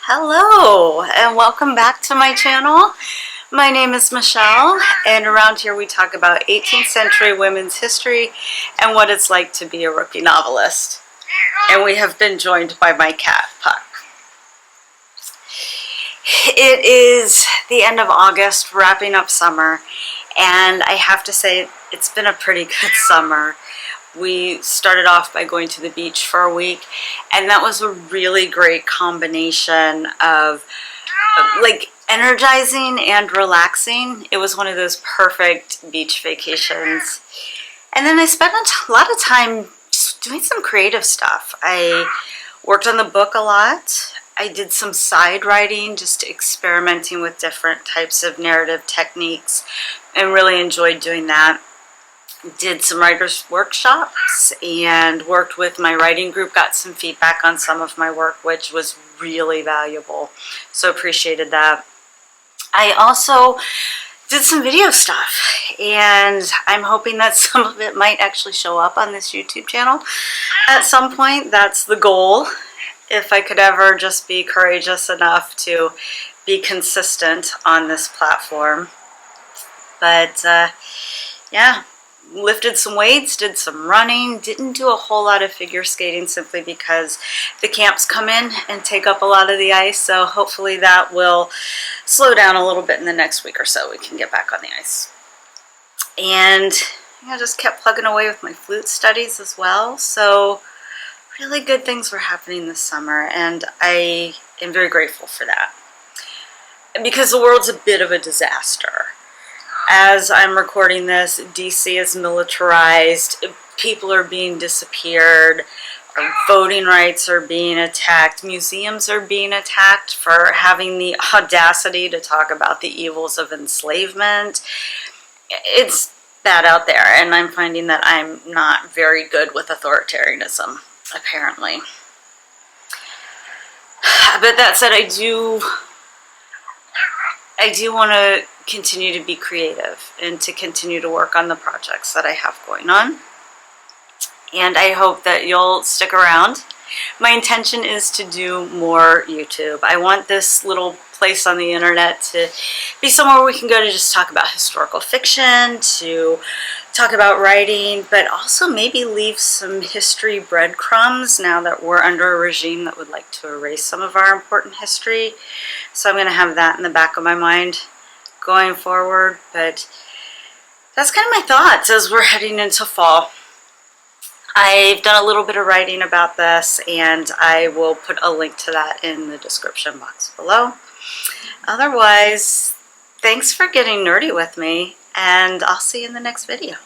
Hello and welcome back to my channel. My name is Michelle, and around here we talk about 18th century women's history and what it's like to be a rookie novelist. And we have been joined by my cat, Puck. It is the end of August, wrapping up summer, and I have to say it's been a pretty good summer. We started off by going to the beach for a week, and that was a really great combination of like energizing and relaxing. It was one of those perfect beach vacations. And then I spent a lot of time just doing some creative stuff. I worked on the book a lot. I did some side writing, just experimenting with different types of narrative techniques, and really enjoyed doing that. Did some writers workshops and worked with my writing group, got some feedback on some of my work, which was really valuable, so appreciated that. I also did some video stuff, and I'm hoping that some of it might actually show up on this YouTube channel at some point. That's the goal, if I could ever just be courageous enough to be consistent on this platform. But yeah, lifted some weights, did some running, didn't do a whole lot of figure skating simply because the camps come in and take up a lot of the ice, so hopefully that will slow down a little bit in the next week or so. We can get back on the ice. And I just kept plugging away with my flute studies as well, so really good things were happening this summer, and I am very grateful for that. Because the world's a bit of a disaster. As I'm recording this, DC is militarized, people are being disappeared, voting rights are being attacked, museums are being attacked for having the audacity to talk about the evils of enslavement. It's bad out there, and I'm finding that I'm not very good with authoritarianism, apparently. But that said, I do want to continue to be creative and to continue to work on the projects that I have going on. And I hope that you'll stick around. My intention is to do more YouTube. I want this little place on the internet to be somewhere we can go to just talk about historical fiction, to talk about writing, but also maybe leave some history breadcrumbs now that we're under a regime that would like to erase some of our important history. So I'm going to have that in the back of my mind going forward. But that's kind of my thoughts as we're heading into fall. I've done a little bit of writing about this, and I will put a link to that in the description box below. Otherwise, thanks for getting nerdy with me, and I'll see you in the next video.